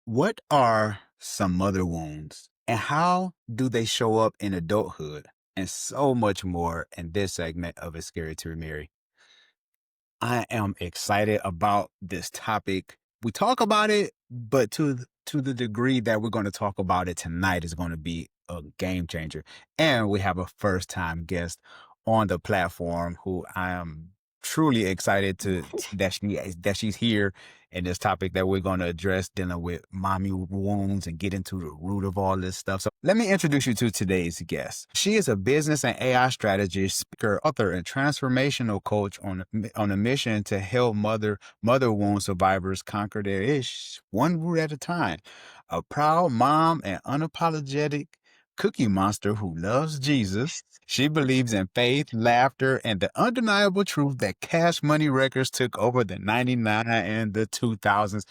What are some mother wounds and how do they show up in adulthood? And so much more in this segment of It's Scary to Remarry. I am excited about this topic. We talk about it, but to the degree that we're going to talk about it tonight is going to be a game changer. And we have a first time guest on the platform who I am truly excited that she's here in this topic that we're going to address, dealing with mommy wounds and get into the root of all this stuff. So let me introduce you to today's guest. She is a business and AI strategist, speaker, author, and transformational coach on a mission to help mother wound survivors conquer their ish one root at a time. A proud mom and unapologetic cookie monster who loves Jesus. She believes in faith, laughter, and the undeniable truth that Cash Money Records took over the 99 and the 2000s.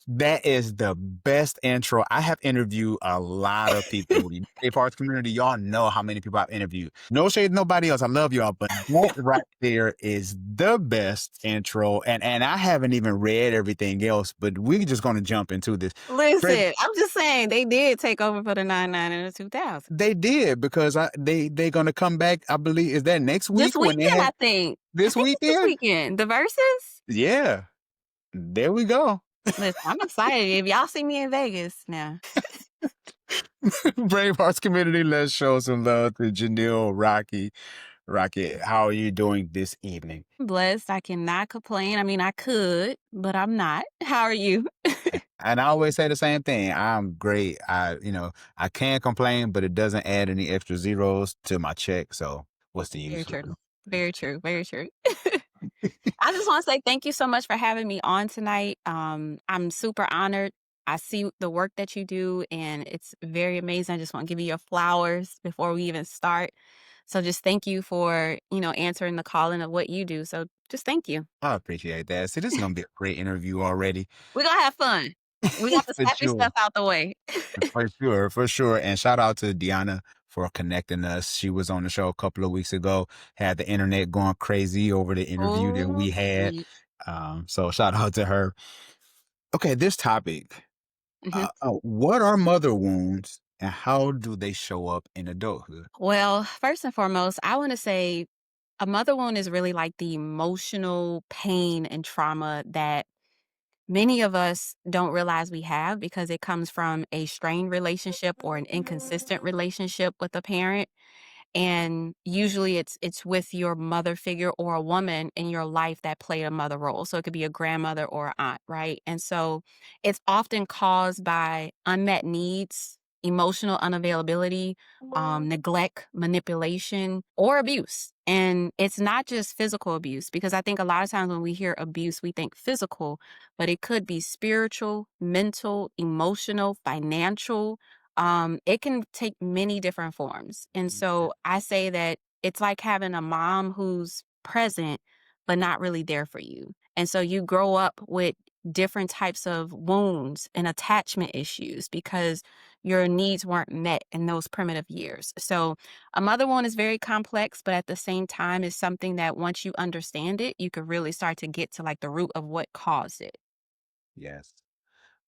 That is the best intro. I have interviewed a lot of people. The Brave Hearts community, y'all know how many people I've interviewed. No shade, to nobody else. I love y'all, but that right there is the best intro. And I haven't even read everything else, but we're just going to jump into this. Brave, Listen, I'm just saying they did take over for the 99 and the 2000. they did because they gonna come back. I believe is that next This week when they weekend, have I think. I this think it's this weekend? weekend. The Versus? Yeah, there we go. Listen, I'm excited. If y'all see me in Vegas now. Brave Hearts community, let's show some love to Jeanille, Rockett. How are you doing this evening? I'm blessed. I cannot complain. I mean, I could, but I'm not. How are you? And I always say the same thing. I'm great. I can't complain, but it doesn't add any extra zeros to my check. So what's the Very use? true. Very true. Very true. I just want to say thank you so much for having me on tonight. I'm super honored. I see the work that you do, and it's very amazing. I just want to give you your flowers before we even start. So just thank you for, answering the calling of what you do. So just thank you. I appreciate that. See, this is gonna be a great interview already. We're going to have fun. We got the For sappy sure. stuff out the way. For sure, for sure. And shout out to Deanna for connecting us. She was on the show a couple of weeks ago, had the internet going crazy over the interview that Oh, we had. sweet. So shout out to her. Okay, this topic. Mhm. What are mother wounds and how do they show up in adulthood? Well, first and foremost, I want to say a mother wound is really like the emotional pain and trauma that many of us don't realize we have because it comes from a strained relationship or an inconsistent relationship with a parent. And usually it's with your mother figure or a woman in your life that played a mother role. So it could be a grandmother or an aunt, right? And so it's often caused by unmet needs, emotional unavailability, neglect, manipulation, or abuse. And it's not just physical abuse, because I think a lot of times when we hear abuse, we think physical, but it could be spiritual, mental, emotional, financial. It can take many different forms. And so I say that it's like having a mom who's present, but not really there for you. And so you grow up with different types of wounds and attachment issues because your needs weren't met in those primitive years. So a mother wound is very complex, but at the same time is something that once you understand it, you can really start to get to like the root of what caused it. Yes.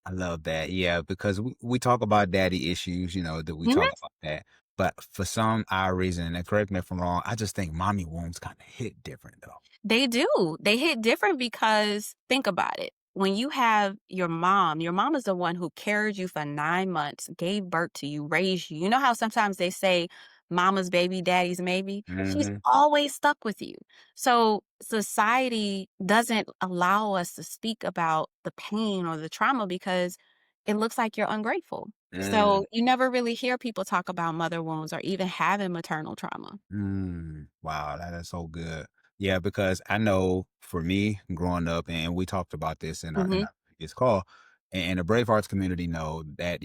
I love that. Yeah, because we talk about daddy issues, that we talk about that. But for some odd reason, and correct me if I'm wrong, I just think mommy wounds kind of hit different though. They do. They hit different because think about it. When you have your mom is the one who carried you for 9 months, gave birth to you, raised you. You know how sometimes they say mama's baby, daddy's maybe? She's Hmm. always stuck with you. So society doesn't allow us to speak about the pain or the trauma because it looks like you're ungrateful. Mm, So you never really hear people talk about mother wounds or even having maternal trauma. wow, that is so good. Yeah, because I know for me growing up, and we talked about this in our Hmm. previous call, and the Brave Hearts community know that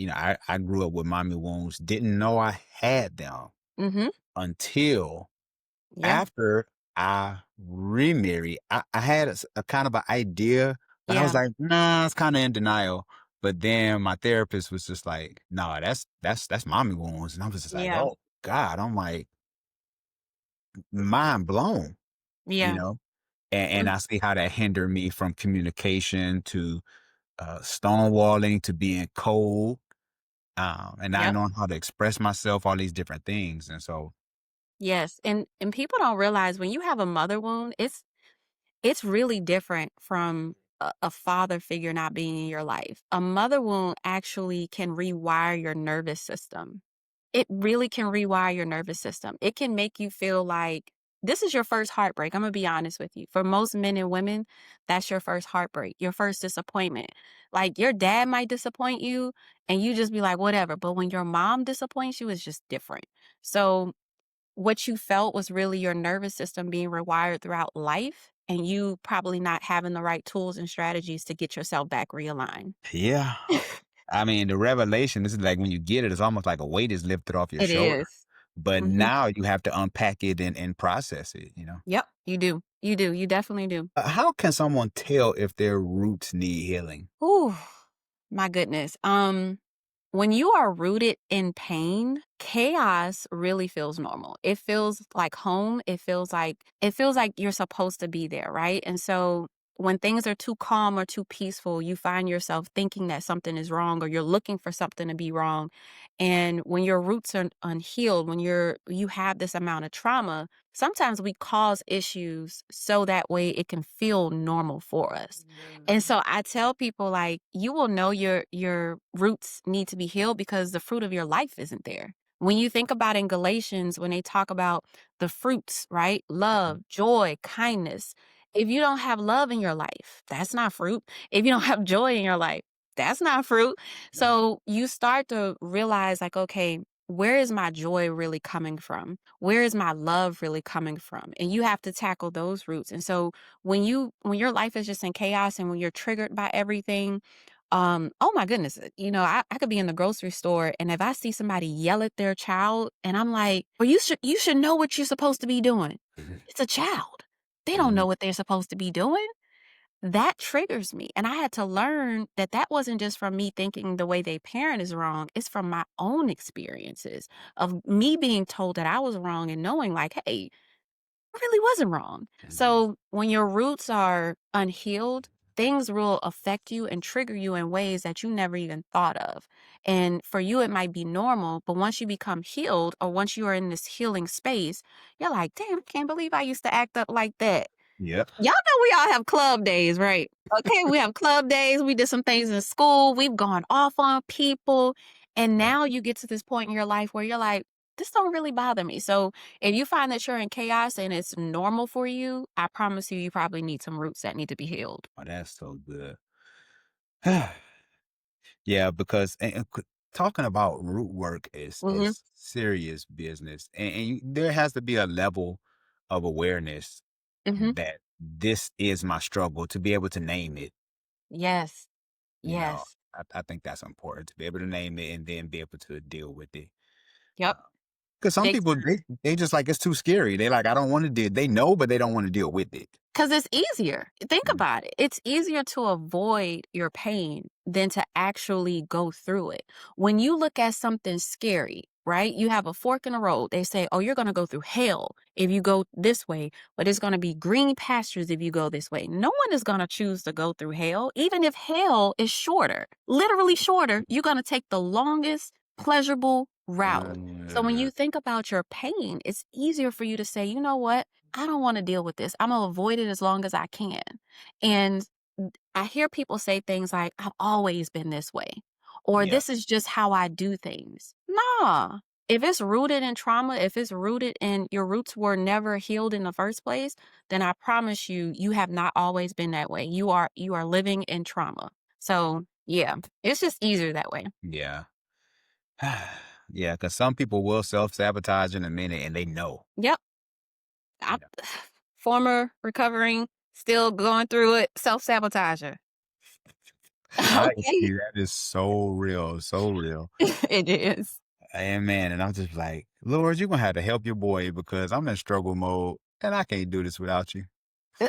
I grew up with mommy wounds, didn't know I had them Hmm. until Yeah. after I remarried. I had a kind of an idea, but I was Yeah. like, nah, it's kind of in denial. But then my therapist was just like, no, that's mommy wounds. And I was just like, Yeah. oh God. I'm like mind blown, you Yeah. know? And Mm. I see how that hindered me from communication to stonewalling to being cold, and not Yep. knowing how to express myself, all these different things. And so, Yes, and people don't realize when you have a mother wound, it's really different from a father figure not being in your life. A mother wound actually can rewire your nervous system. It really can rewire your nervous system. It can make you feel like this is your first heartbreak. I'm gonna be honest with you. For most men and women, that's your first heartbreak, your first disappointment. Like your dad might disappoint you and you just be like, whatever. But when your mom disappoints you, it's just different. So what you felt was really your nervous system being rewired throughout life and you probably not having the right tools and strategies to get yourself back realigned. yeah, I mean, the revelation, this is like when you get it, it's almost like a weight is lifted off your It shoulder. is. But Mhm. now you have to unpack it and process it, you know? Yep, you do. You do. You definitely do. How can someone tell if their roots need healing? Ooh, my goodness. When you are rooted in pain, chaos really feels normal. It feels like home. It feels like you're supposed to be there, right? And so when things are too calm or too peaceful, you find yourself thinking that something is wrong or you're looking for something to be wrong. And when your roots are unhealed, when you have this amount of trauma, sometimes we cause issues so that way it can feel normal for us. And so I tell people like you will know your roots need to be healed because the fruit of your life isn't there. When you think about in Galatians when they talk about the fruits, right? Love, joy, kindness. If you don't have love in your life, that's not fruit. If you don't have joy in your life, that's not fruit. So you start to realize like okay, where is my joy really coming from? Where is my love really coming from? And you have to tackle those roots. And so when your life is just in chaos and when you're triggered by everything, oh my goodness, I could be in the grocery store and if I see somebody yell at their child and I'm like, well, you should know what you're supposed to be doing. Mhm. It's a child. They don't know Mhm. what they're supposed to be doing. That triggers me. And I had to learn that that wasn't just from me thinking the way they parent is wrong. It's from my own experiences of me being told that I was wrong and knowing like, hey, really wasn't wrong. Mhm. So when your roots are unhealed, things will affect you and trigger you in ways that you never even thought of. And for you, it might be normal, but once you become healed or once you are in this healing space, you're like, damn, I can't believe I used to act up like that. Yep. Y'all know we all have club days, right? Okay, we have club days. We did some things in school. We've gone off on people. And Yep. now you get to this point in your life where you're like, this don't really bother me. So if you find that you're in chaos and it's normal for you, I promise you, you probably need some roots that need to be healed. Oh, that's so good. Yeah, because talking about root work Hmm. is serious business, there has to be a level of awareness Hmm. that this is my struggle to be able to name it. Yes. You know, Yes. I think that's important to be able to name it and then be able to deal with it. Yep. Because some Big people they just like it's too scary. They like I don't want to deal. They know, but they don't want to deal with it. 'Cause it's easier. Think Mhm. about it. It's easier to avoid your pain than to actually go through it. When you look at something scary, right? You have a fork in the road. They say, "Oh, you're gonna go through hell if you go this way, but it's gonna be green pastures if you go this way." No one is gonna choose to go through hell, even if hell is shorter, literally shorter, you're gonna take the longest pleasurable route. So when Uh, you think about your pain, it's easier for you to say, "You know what? I don't want to deal with this. I'm going to avoid it as long as I can." And I hear people say things like, I've always been this way, or yeah, this is just how I do things. Nah. If it's rooted in trauma, if it's rooted in your roots were never healed in the first place, then I promise you, you have not always been that way. You are living in trauma. So yeah, it's just easier that way. yeah, yeah. Because some people will self sabotage in a minute, and they know. Yep. I'm You know, former recovering, still going through it, self-sabotager. I Okay. see that is so real, so real. It is. Amen. And I'm just like, Lord, you're gonna have to help your boy because I'm in struggle mode and I can't do this without you. Uh,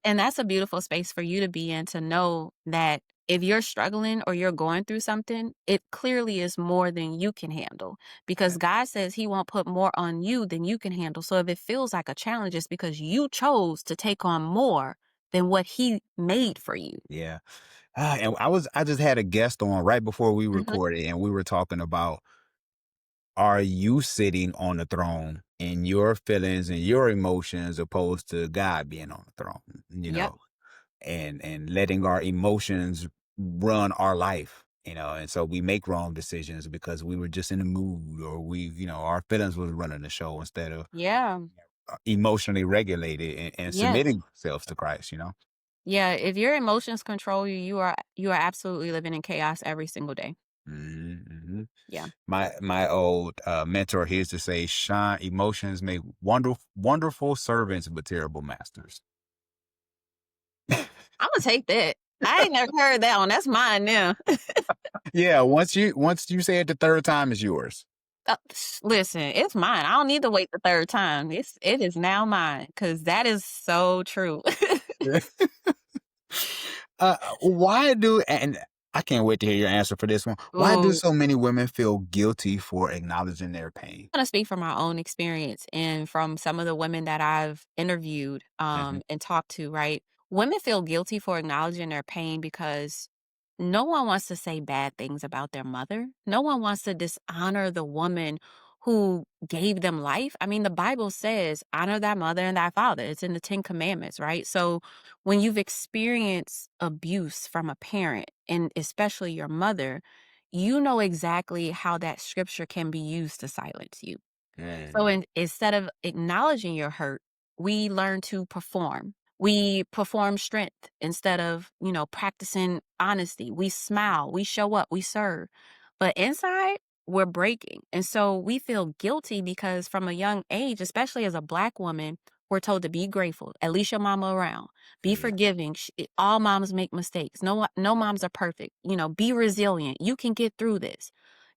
and that's a beautiful space for you to be in to know that if you're struggling or you're going through something, it clearly is more than you can handle because God says he won't put more on you than you can handle. So if it feels like a challenge, it's because you chose to take on more than what he made for you. Yeah. And I just had a guest on right before we Mhm. recorded, and we were talking about, are you sitting on the throne in your feelings and your emotions opposed to God being on the throne, Yep. and letting our emotions run our life, and so we make wrong decisions because we were just in the mood, or our feelings was running the show instead of Yeah. emotionally regulated and Yes. submitting ourselves to Christ. Yeah, if your emotions control you, you are absolutely living in chaos every single day. Mhm. Yeah. My old mentor, he used to say, "Shine emotions make wonderful servants, but terrible masters." Imma take that. I ain't never heard that one. That's mine now. Yeah, once you say it the third time, it's yours. Listen, it's mine. I don't need to wait the 3rd time. It is now mine because that is so true. Why do and I can't wait to hear your answer for this one. Why do Ooh. so many women feel guilty for acknowledging their pain? Gonna speak from my own experience and from some of the women that I've interviewed, Mhm. and talked to, right? Women feel guilty for acknowledging their pain because no one wants to say bad things about their mother. No one wants to dishonor the woman who gave them life. I mean, the Bible says, honor thy mother and thy father. It's in the 10 Commandments, right? So when you've experienced abuse from a parent, and especially your mother, you know exactly how that scripture can be used to silence you. So Mm, instead of acknowledging your hurt, we learn to perform. We perform strength instead of, practicing honesty. We smile, we show up, we serve. But inside, we're breaking. And so we feel guilty because from a young age, especially as a Black woman, we're told to be grateful. At least your mama around. Be yeah. forgiving. All moms make mistakes. No moms are perfect. Be resilient. You can get through this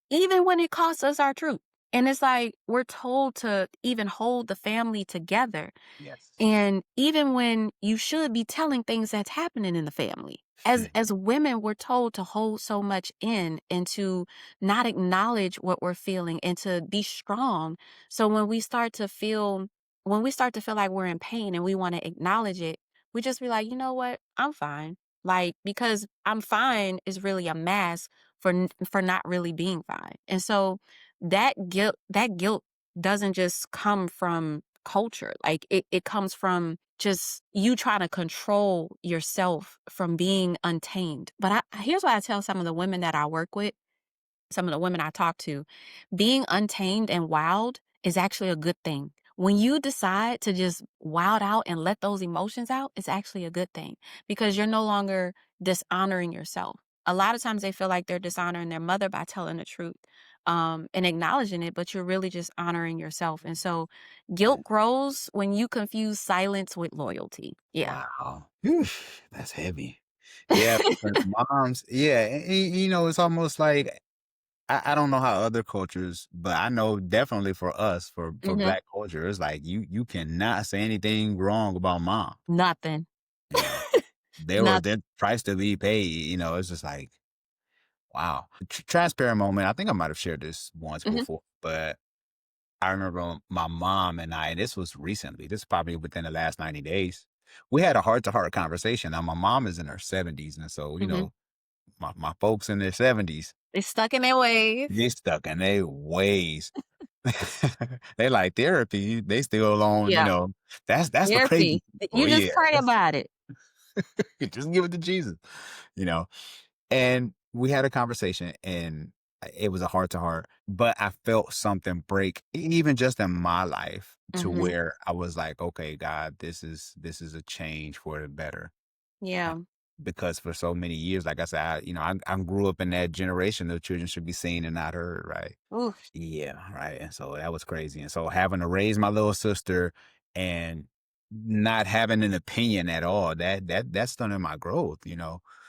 even when it costs us our truth. And it's like we're told to even hold the family together. Yes. And even when you should be telling things that's happening in the family. As women, we're told to hold so much in and to not acknowledge what we're feeling and to be strong. So when we start to feel like we're in pain and we want to acknowledge it, we just be like, you know what? I'm fine. Like, because I'm fine is really a mask for not really being fine. And so that guilt doesn't just come from culture. Like it comes from just you trying to control yourself from being untamed. But here's what I tell some of the women that I work with, some of the women I talk to, being untamed and wild is actually a good thing. When you decide to just wild out and let those emotions out, it's actually a good thing because you're no longer dishonoring yourself. A lot of times they feel like they're dishonoring their mother by telling the truth and acknowledging it, but you're really just honoring yourself. And so guilt grows when you confuse silence with loyalty. Yeah. Wow. Whew, that's heavy. Yeah, because moms, yeah, it's almost like I don't know how other cultures, but I know definitely for us, for Hmm. Black culture, it's like you cannot say anything wrong about mom. Nothing. You know, there was Nothing. that price to be paid. It's just like wow. Transparent moment. I think I might have shared this once Hmm. before, but I remember my mom and I, and this was recently. This is probably within the last 90 days. We had a heart to heart conversation. Now my mom is in her 70s, and so Hmm. my folks in their 70s, They're stuck in their ways. they stuck in their ways. They like therapy. They still on, Yeah. that's for crazy Therapy. people. You just Yeah, pray about it. just give it to Jesus, you know. And we had a conversation, and it was a heart to heart, but I felt something break, even just in my life, to Mhm. where I was like, okay, God, this is a change for the better. Uh, Yeah. Because for so many years, like I said, I grew up in that generation of children should be seen and not heard, right? Oof. Yeah, right. And so that was crazy. And so having to raise my little sister and not having an opinion at all, that stunted my growth.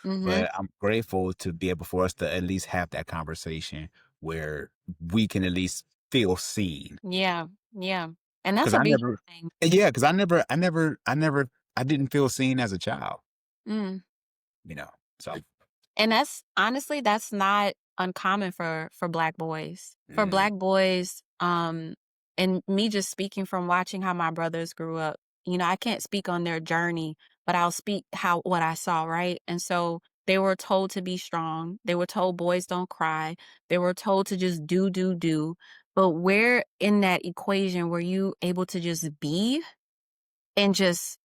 Mhm. But I'm grateful to be able for us to at least have that conversation where we can at least feel seen. Yeah. Yeah. And that's Cause a I beautiful never thing. yeah, because I didn't feel seen as a child, Mm. you know. So And that's not uncommon for Black boys. For mm, Black boys, and me just speaking from watching how my brothers grew up, I can't speak on their journey, but I'll speak how what I saw, right? And so They were told to be strong. They were told boys don't cry. They were told to just do, do, do. But where in that equation were you able to just be and just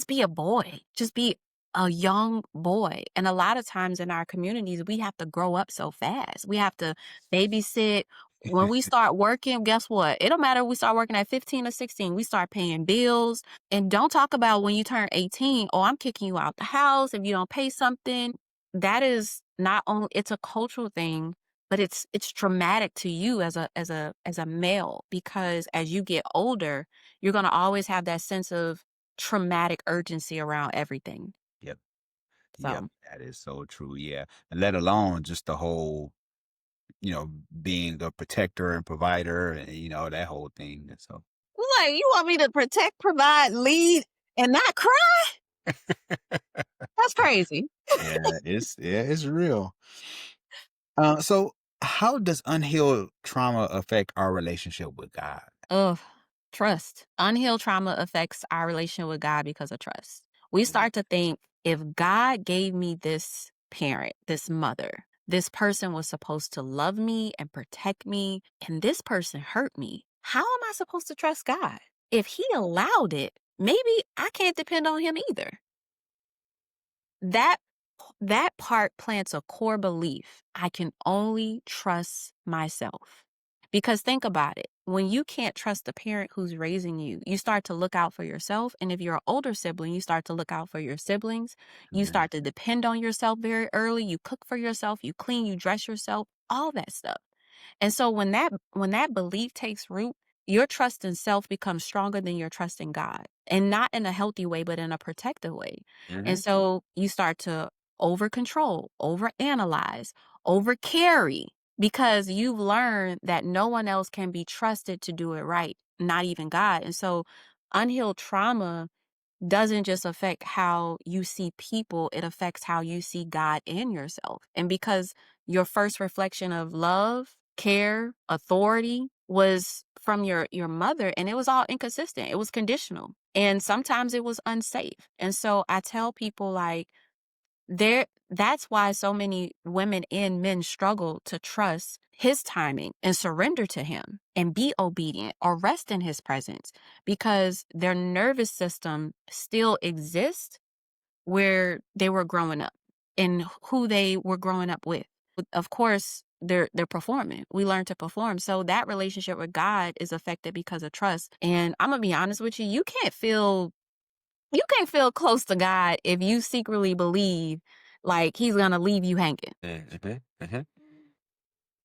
be a boy, just be a young boy? And a lot of times in our communities, we have to grow up so fast. We have to babysit. When we start working, guess what? It don't matter if we start working at 15 or 16. We start paying bills. And don't talk about when you turn 18, oh, I'm kicking you out the house if you don't pay something. That is not only, it's a cultural thing, but it's traumatic to you as a male, because as you get older, you're going to always have that sense of traumatic urgency around everything. Yep. Yep. So, That is so true. Yeah. And let alone just the whole, being a protector and provider and, that whole thing. And so, like, you want me to protect, provide, lead, and not cry? That's crazy. yeah, it's real. So how does unhealed trauma affect our relationship with God? Ugh, trust. Unhealed trauma affects our relationship with God because of trust. We Mm, start to think, if God gave me this parent, this mother, this person was supposed to love me and protect me, and this person hurt me, how am I supposed to trust God? If He allowed it, maybe I can't depend on Him either. That that part plants a core belief. I can only trust myself. Because think about it. When you can't trust the parent who's raising you, you start to look out for yourself. And if you're an older sibling, you start to look out for your siblings. You mhm. start to depend on yourself very early. You cook for yourself, you clean, you dress yourself, all that stuff. And so when that belief takes root, your trust in self becomes stronger than your trust in God. And not in a healthy way, but in a protective way. And Mhm. so you start to over control, over analyze, over carry, because you've learned that no one else can be trusted to do it right, not even God. And so unhealed trauma doesn't just affect how you see people, it affects how you see God and yourself. And because your first reflection of love, care, authority was from your mother, and it was all inconsistent. It was conditional. And sometimes it was unsafe. And so I tell people, like, that's why so many women and men struggle to trust His timing and surrender to Him and be obedient or rest in His presence, because their nervous system still exists where they were growing up and who they were growing up with. Of course, they're performing. We learn to perform. So that relationship with God is affected because of trust. And I'm gonna be honest with you, you can't feel close to God if you secretly believe like He's gonna leave you hanging. Mhm. Mhm.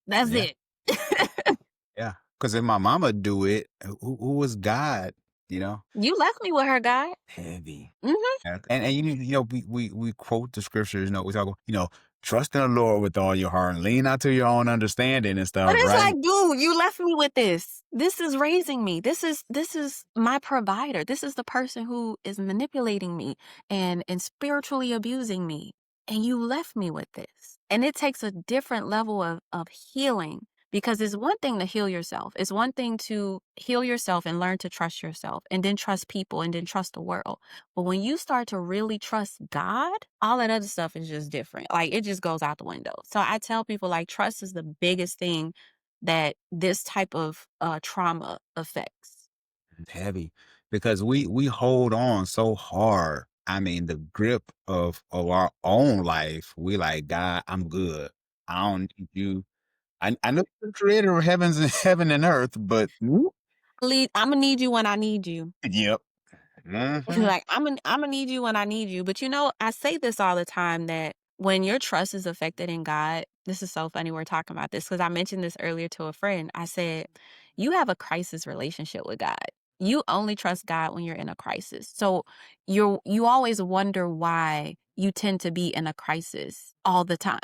That's Yeah. it. Yeah. Because if my mama do it, who was God? You know, You left me with her, God. heavy. Mhm. And we quote the scriptures. We talk. Trust in the Lord with all your heart and lean not to your own understanding and But stuff. it's Right. like, dude, you left me with this. This is raising me. This is my provider. This is the person who is manipulating me and spiritually abusing me. And you left me with this. And it takes a different level of healing, because it's one thing to heal yourself. It's one thing to heal yourself and learn to trust yourself and then trust people and then trust the world. But when you start to really trust God, all that other stuff is just different. Like, it just goes out the window. So I tell people, like, trust is the biggest thing that this type of trauma affects. Heavy because we hold on so hard. I mean, the grip of our own life. We like, God, I'm good. I don't need you. I know you're the creator of heavens and heaven and earth, but whoop, I'm gonna need you when I need you. yep. Hmm. Like, I'm gonna need you when I need you. But I say this all the time, that when your trust is affected in God, this is so funny we're talking about this, because I mentioned this earlier to a friend. I said, you have a crisis relationship with God. You only trust God when you're in a crisis. So you always wonder why you tend to be in a crisis all the time.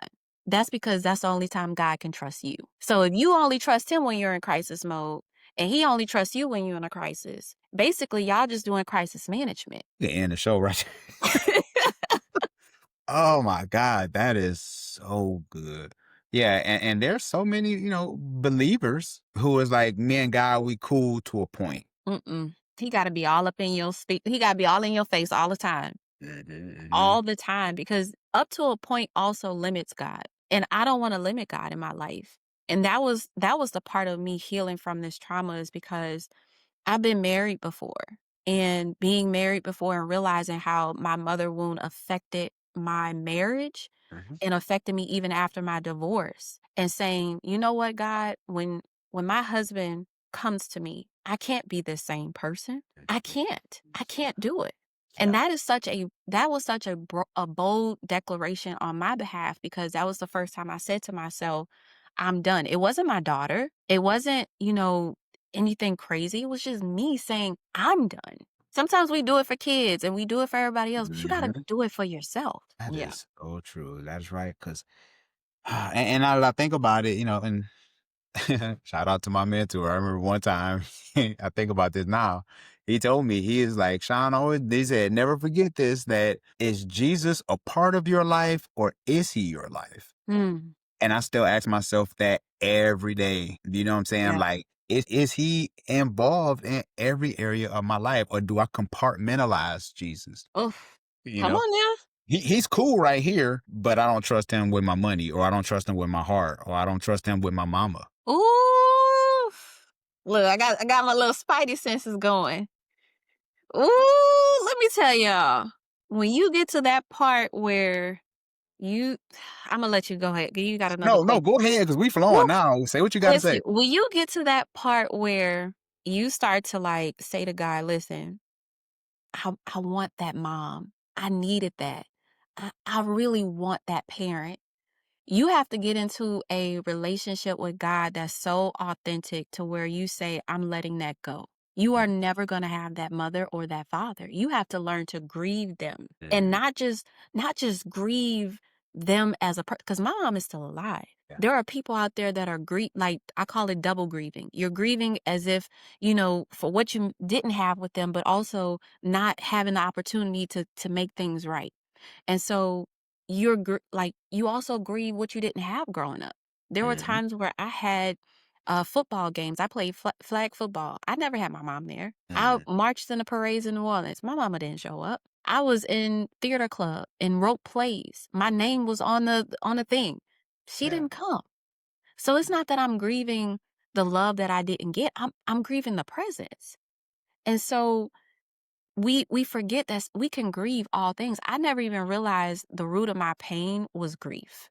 That's because that's the only time God can trust you. So if you only trust Him when you're in crisis mode, and He only trusts you when you're in a crisis, basically, y'all just doing crisis management. You can end the show right. Oh my God, that is so good. Yeah, and there's so many, believers who is like, me and God, we cool to a point. Mm-mm. He gotta be all up in your speak. He gotta be all in your face all the time. Mhm, all the time because up to a point also limits God. And I don't want to limit God in my life. And that was the part of me healing from this trauma is because I've been married before and being married before and realizing how my mother wound affected my marriage mhm, and affected me even after my divorce and saying, "You know what, God, when my husband comes to me, I can't be the same person. I mhm. can't. I can't do it." And Yeah. that was such a bold declaration on my behalf because that was the first time I said to myself, "I'm done." It wasn't my daughter. It wasn't, anything crazy. It was just me saying, "I'm done." Sometimes we do it for kids and we do it for everybody else, but you got to Mhm. do it for yourself. That Yeah. is so true. That's right. Cause and I think about it, and shout out to my mentor. I remember one time, I think about this now. He told me, he is like, Sean, always, they said, never forget this, that is Jesus a part of your life or is he your life? Mm, And I still ask myself that every day. You know what I'm saying? yeah. Like, is he involved in every area of my life or do I compartmentalize Jesus? Oof. You Come know, on now. he's cool right here, but I don't trust him with my money or I don't trust him with my heart or I don't trust him with my mama. Ooh. Look, I got my little spidey senses going. Ooh, let me tell y'all. When you get to that part where you Imma let you go ahead. You got another No, no, question. go ahead because we flowing Woo, now. Say what you got to listen, say. when you get to that part where you start to, like, say to God, "Listen, I want that mom. I needed that. I really want that parent." You have to get into a relationship with God that's so authentic to where you say, "I'm letting that go." You are never going to have that mother or that father. You have to learn to grieve them and Mhm. not just grieve them as a person because my mom is still alive. Yeah. There are people out there that are like I call it double grieving. You're grieving as if, for what you didn't have with them, but also not having the opportunity to make things right. And so you also grieve what you didn't have growing up. There were Mhm. times where I had football games. I played flag football. I never had my mom there. I Mhm. marched in the parades in New Orleans. My mama didn't show up. I was in theater club and wrote plays. My name was on the thing. She Yeah. didn't come. So it's not that I'm grieving the love that I didn't get. I'm grieving the presence. And so we forget that we can grieve all things. I never even realized the root of my pain was grief.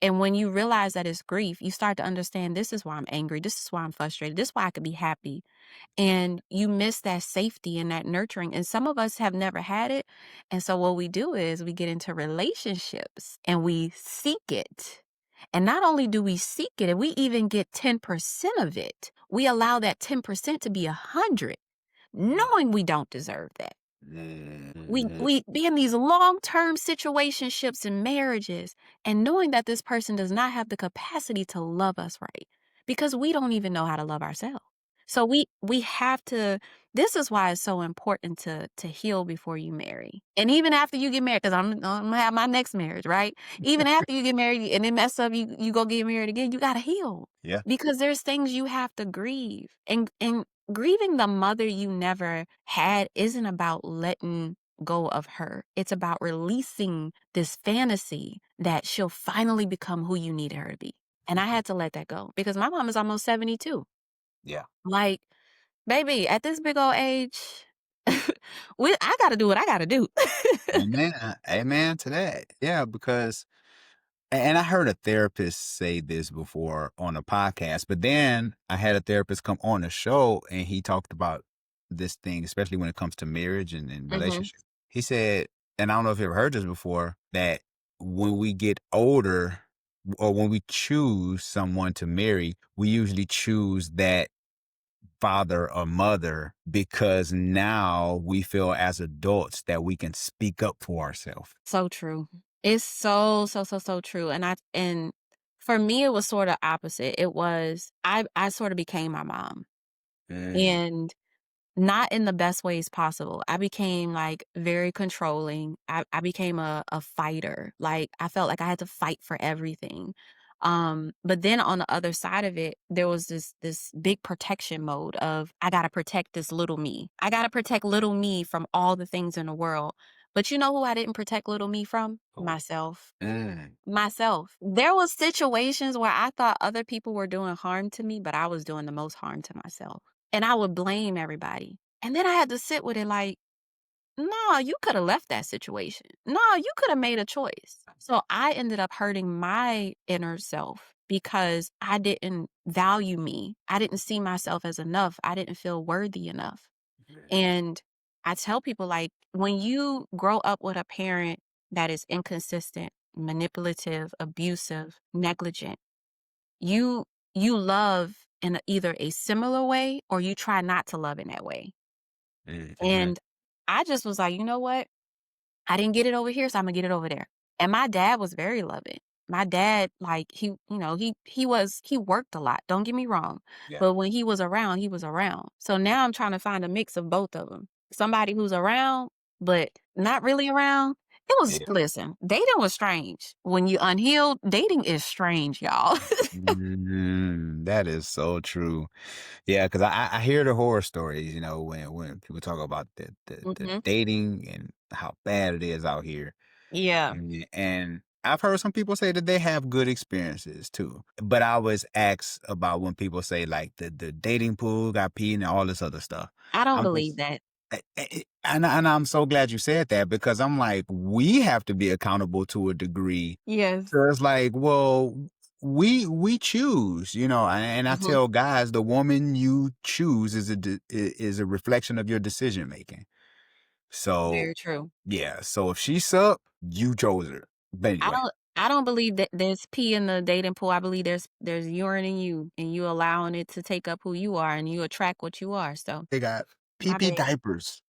And when you realize that it's grief, you start to understand this is why I'm angry. This is why I'm frustrated. This is why I could be happy. And you miss that safety and that nurturing. And some of us have never had it. And so what we do is we get into relationships and we seek it. And not only do we seek it, and we even get 10% of it. We allow that 10% to be 100, knowing we don't deserve that. We Mhm. we be in these long-term situationships and marriages and knowing that this person does not have the capacity to love us right because we don't even know how to love ourselves. So we have to this is why it's so important to heal before you marry. And even after you get married, because I'm gonna have my next marriage, right? Even after you get married and then mess up, you go get married again, you gotta heal. Yeah. Because there's things you have to grieve. And grieving the mother you never had isn't about letting go of her. It's about releasing this fantasy that she'll finally become who you need her to be. And I had to let that go because my mom is almost 72. Yeah. Like, baby, at this big old age, I got to do what I got to do. Amen. Amen to that. Yeah, because and I heard a therapist say this before on a podcast, but then I had a therapist come on the show and he talked about this thing, especially when it comes to marriage and Hmm. relationship. He said, and I don't know if you ever heard this before, that when we get older or when we choose someone to marry, we usually choose that father or mother because now we feel as adults that we can speak up for ourselves. So true. It's so, so, so, so true. And for me, it was sort of opposite. It was, I sort of became my mom. Mm, And not in the best ways possible. I became, like, very controlling. I became a fighter. Like, I felt like I had to fight for everything. But then on the other side of it, there was this big protection mode of, I gotta protect this little me. I gotta protect little me from all the things in the world. But you know who I didn't protect little me from? Oh. Myself. Mm. Myself. There was situations where I thought other people were doing harm to me, but I was doing the most harm to myself. And I would blame everybody. And then I had to sit with it like, no, you could have left that situation. No, you could have made a choice. So I ended up hurting my inner self because I didn't value me. I didn't see myself as enough. I didn't feel worthy enough. And I tell people, like, when you grow up with a parent that is inconsistent, manipulative, abusive, negligent, you you love in either a similar way or you try not to love in that way. Mhm. And I just was like, you know what? I didn't get it over here, so Imma get it over there. And my dad was very loving. My dad, like, he worked a lot, don't get me wrong, Yeah. but when he was around, he was around. So now I'm trying to find a mix of both of them. Somebody who's around, but not really around. It was Yeah. listen, dating was strange. When you unhealed, dating is strange, y'all. That is so true. Yeah, because I hear the horror stories, when people talk about the Mhm. dating and how bad it is out here. Yeah. And I've heard some people say that they have good experiences too. But I was asked about when people say like the dating pool got pee and all this other stuff. I don't I'm believe just that. and I'm so glad you said that because I'm like, we have to be accountable to a degree. Yes. So it's like, well, we choose, and I Mhm. tell guys the woman you choose is a reflection of your decision making. So Very true. yeah, so if she suck, you chose her. But I anyway, don't I don't believe that there's pee in the dating pool. I believe there's urine in you and you allowing it to take up who you are and you attract what you are. So they got my PP bad. diapers.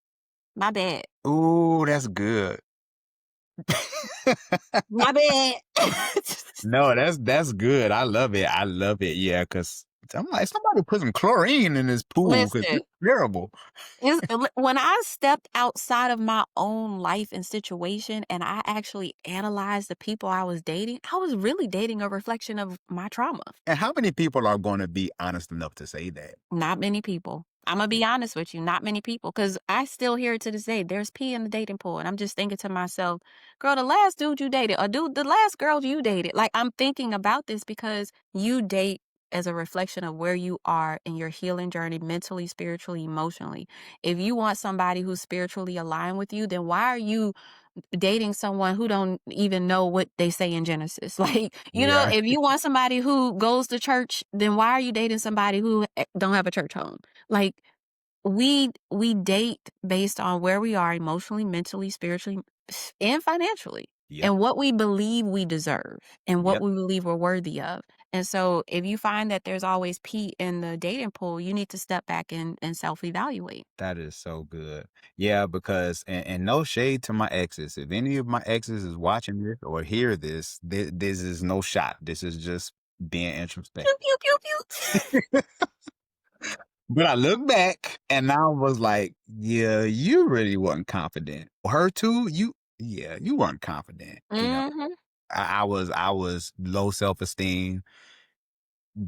My bad. Ooh, that's good. My bad. No, that's good. I love it. I love it. Yeah, because I'm like, somebody put some chlorine in this pool because Listen, it's terrible. when I stepped outside of my own life and situation and I actually analyzed the people I was dating, I was really dating a reflection of my trauma. And how many people are going to be honest enough to say that? Not many people. Imma be honest with you, not many people, because I still hear it to this day, there's pee in the dating pool, and I'm just thinking to myself, "Girl, the last dude you dated or dude the last girl you dated," like, I'm thinking about this because you date as a reflection of where you are in your healing journey mentally, spiritually, emotionally. If you want somebody who's spiritually aligned with you, then why are you dating someone who don't even know what they say in Genesis? Like, Yeah, if you want somebody who goes to church, then why are you dating somebody who don't have a church home? Like, we date based on where we are emotionally, mentally, spiritually, and financially, yep, and what we believe we deserve and what yep. we believe we're worthy of. And so if you find that there's always pee in the dating pool, you need to step back and self-evaluate. That is so good. Yeah, because and no shade to my exes. If any of my exes is watching this or hear this is no shot. This is just being Pew, introspective. pew, pew, pew. But I look back and I was like, yeah, you really wasn't confident. Her too, yeah, you weren't confident. Mhm. I was low self-esteem,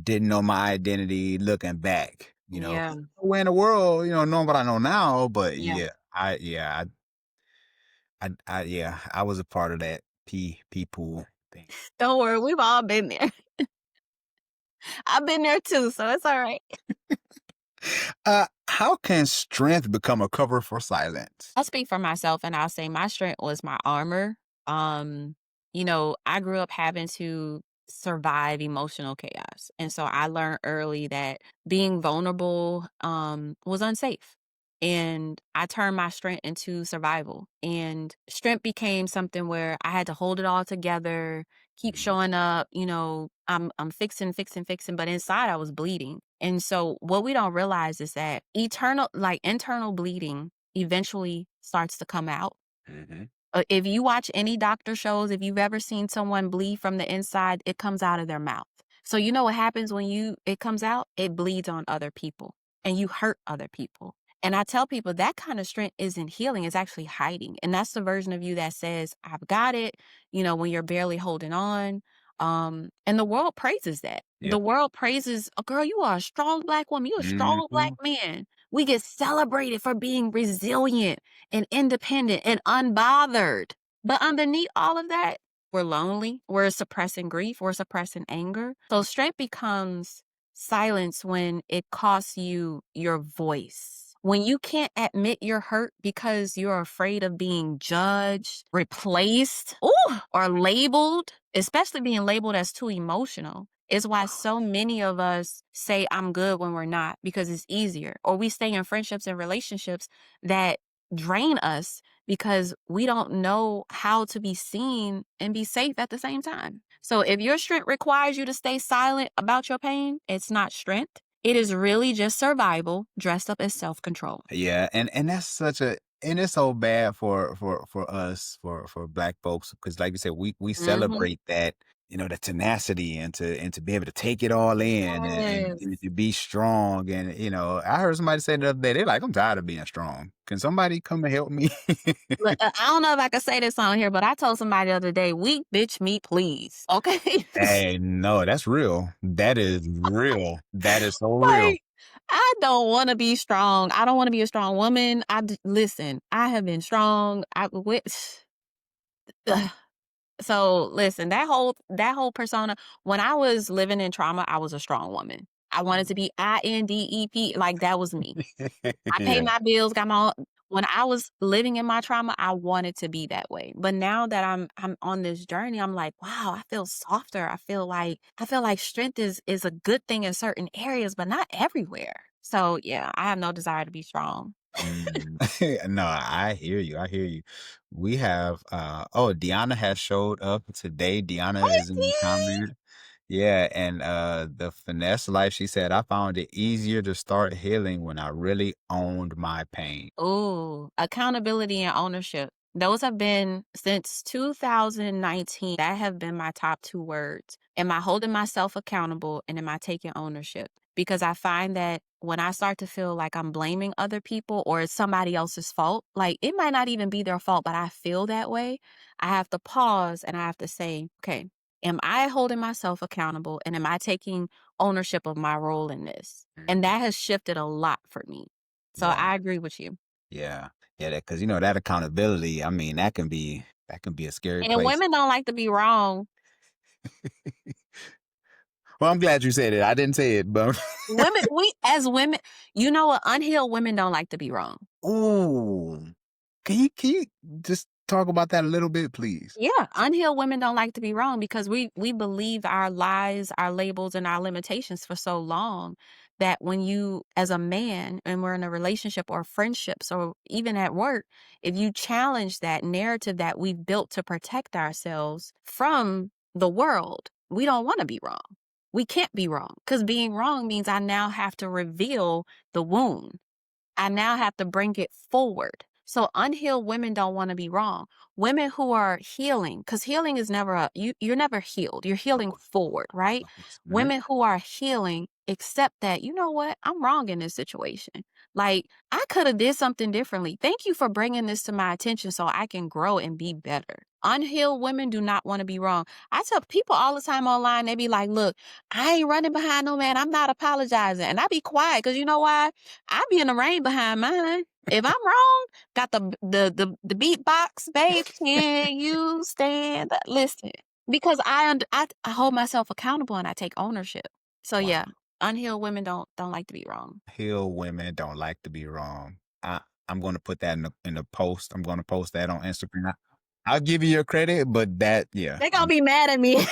didn't know my identity looking back, 'cause Yeah, nowhere in the world, knowing what I know now, but yeah. yeah, I was a part of that pee pool thing. Don't worry, we've all been there. I've been there too, so it's alright. How can strength become a cover for silence? I'll speak for myself and I'll say my strength was my armor. Um, I grew up having to survive emotional chaos. And so I learned early that being vulnerable was unsafe. And I turned my strength into survival. And strength became something where I had to hold it all together, keep Mhm. showing up, I'm fixing, fixing, fixing, but inside I was bleeding. And so what we don't realize is that internal bleeding eventually starts to come out. Mhm. If you watch any doctor shows, if you've ever seen someone bleed from the inside, it comes out of their mouth. So you know what happens when it comes out? It bleeds on other people and you hurt other people. And I tell people that kind of strength isn't healing, it's actually hiding. And that's the version of you that says, I've got it, when you're barely holding on. And the world praises that. Yeah. The world praises, oh, girl, you are a strong black woman, you're a strong black Mhm. man. We get celebrated for being resilient and independent and unbothered. But underneath all of that, we're lonely, we're suppressing grief, we're suppressing anger. So strength becomes silence when it costs you your voice. When you can't admit you're hurt because you're afraid of being judged, replaced, ooh, or labeled, especially being labeled as too emotional, is why so many of us say I'm good when we're not because it's easier. Or we stay in friendships and relationships that drain us because we don't know how to be seen and be safe at the same time. So if your strength requires you to stay silent about your pain, it's not strength. It is really just survival dressed up as self-control. Yeah, and that's such a and it's so bad for us for black folks because like you said, we Mhm. celebrate that, the tenacity and to be able to take it all in and Yes. to be strong. And I heard somebody say the other day, they're like, I'm tired of being strong. Can somebody come and help me? Look, I don't know if I could say this on here, but I told somebody the other day, "Weak bitch me, please." Okay? Hey, no, that's real. That is real. That is so real. Like, I don't wanna be strong. I don't wanna be a strong woman. Listen, I have been strong. I with So, listen, that whole persona, when I was living in trauma, I was a strong woman. I wanted to be INDEP, like, that was me. I paid Yeah. my bills, got my own when I was living in my trauma, I wanted to be that way. But now that I'm on this journey, I'm like, "Wow, I feel softer." I feel like strength is a good thing in certain areas, but not everywhere. So, yeah, I have no desire to be strong. Mm. No, I hear you. I hear you. We have Deanna has showed up today. Deanna is in the comment. Yeah, and the finesse life, she said, I found it easier to start healing when I really owned my pain. Ooh, accountability and ownership. Those have been since 2019. That have been my top 2 words. Am I holding myself accountable and am I taking ownership? Because I find that when I start to feel like I'm blaming other people or it's somebody else's fault, like it might not even be their fault, but I feel that way. I have to pause and I have to say, okay, am I holding myself accountable and am I taking ownership of my role in this? And Mhm. that has shifted a lot for me. So Yeah, I agree with you. yeah, yeah. That because that accountability. I mean, that can be a scary And place. women don't like to be wrong. Well, I'm glad you said it. I didn't say it, but We as women, you know what? Unhealed women don't like to be wrong. ooh, can you just talk about that a little bit, please? Yeah, unhealed women don't like to be wrong because we believe our lies, our labels, and our limitations for so long that when you, as a man, and we're in a relationship or friendships or even at work, if you challenge that narrative that we've built to protect ourselves from the world, we don't want to be wrong. We can't be wrong because being wrong means I now have to reveal the wound. I now have to bring it forward. So unhealed women don't want to be wrong. Women who are healing, because healing is never you're never healed. You're Of healing course, forward, right? of course. Mhm. Women who are healing accept that, you know what, I'm wrong in this situation. Like I could have did something differently. Thank you for bringing this to my attention so I can grow and be better. Unhealed women do not want to be wrong. I tell people all the time online, they be like, look, I ain't running behind no man. I'm not apologizing. And I be quiet because you know why? I be in the rain behind mine. If I'm wrong, got the beatbox, babe. Can you stand? Listen, because I hold myself accountable and I take ownership. So Wow. yeah, unhealed women don't like to be wrong. Heal women don't like to be wrong. I'm gonna put that in the post. I'm gonna post that on Instagram. I'll give you your credit, but yeah, They gonna be mad at me.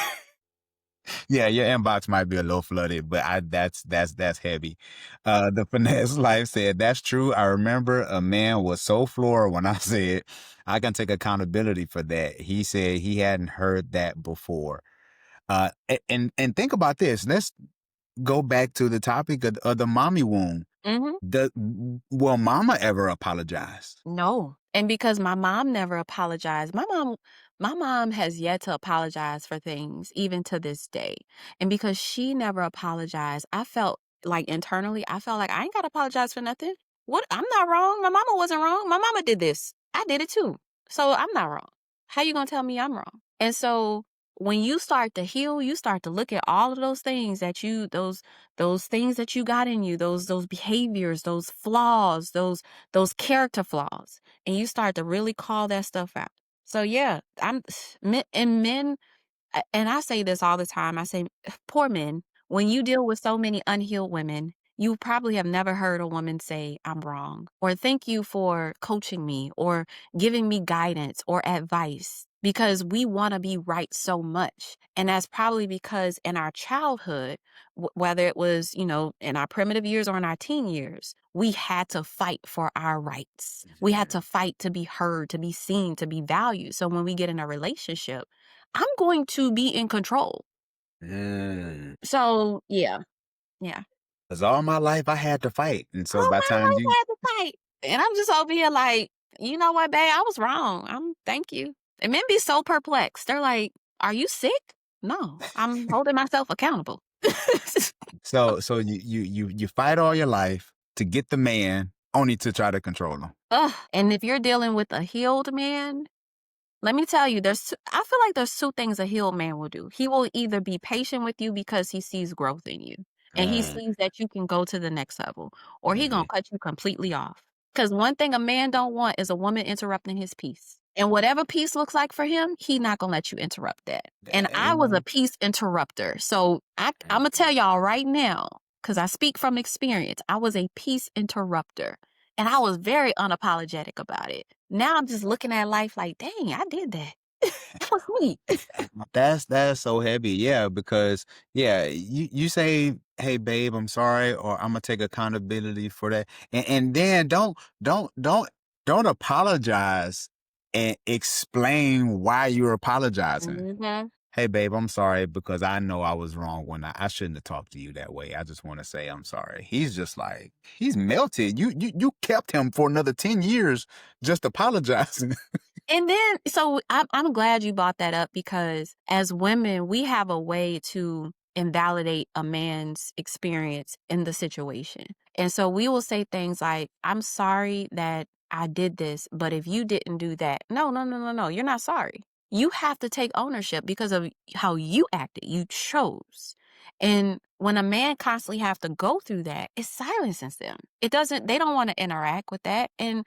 yeah, your inbox might be a little flooded, but that's heavy. The finesse life said that's true. I remember a man was so floored when I said I can take accountability for that. He said he hadn't heard that before. And think about this. Let's go back to the topic of the mommy wound. hmm The Will mama ever apologize? No. And because my mom never apologized, my mom has yet to apologize for things even to this day. And because she never apologized, I felt like internally, I felt like I ain't got to apologize for nothing. What? I'm not wrong. My mama wasn't wrong. My mama did this. I did it too. So I'm not wrong. How you going to tell me I'm wrong? And so when you start to heal, you start to look at all of those things that you those things that you got in you, those behaviors, those flaws, those character flaws, and you start to really call that stuff out. So yeah, I'm men, and I say this all the time. I say, poor men, when you deal with so many unhealed women, you probably have never heard a woman say, I'm wrong, or thank you for coaching me, or giving me guidance or advice, because we want to be right so much. And that's probably because in our childhood, whether it was, in our primitive years or in our teen years, we had to fight for our rights. We had to fight to be heard, to be seen, to be valued. So when we get in a relationship, I'm going to be in control. Mm. So, yeah, yeah. 'Cause all my life I had to fight, and so All by the my time life I you had to fight. And I'm just over here like, you know what, babe? I was wrong. Thank you. And men be so perplexed. They're like, are you sick? No, I'm holding myself accountable. so you fight all your life to get the man, only to try to control him. Ugh. And if you're dealing with a healed man, let me tell you, I feel like there's two things a healed man will do. He will either be patient with you because he sees growth in you and he Mm, sees that you can go to the next level, or he gonna mhm. cut you completely off. Because one thing a man don't want is a woman interrupting his peace. And whatever peace looks like for him, he not gonna let you interrupt that. And I was a Dang. peace interrupter. So I'm gonna tell y'all right now, because I speak from experience, I was a peace interrupter. And I was very unapologetic about it. Now I'm just looking at life like, dang, I did that. That was me. That's so heavy. Yeah, because yeah, you say, "Hey babe, I'm sorry," or "I'm gonna take accountability for that." And then don't apologize and explain why you're apologizing. Mhm. "Hey babe, I'm sorry because I know I was wrong when I shouldn't have talked to you that way. I just want to say I'm sorry." He's just like, he's melted. You kept him for another 10 years just apologizing. And then, so I'm glad you brought that up, because as women, we have a way to invalidate a man's experience in the situation. And so we will say things like, I'm sorry that I did this, but if you didn't do that, no, no, no, no, no, you're not sorry. You have to take ownership because of how you acted. You chose. And when a man constantly have to go through that, it silences them. They don't want to interact with that. And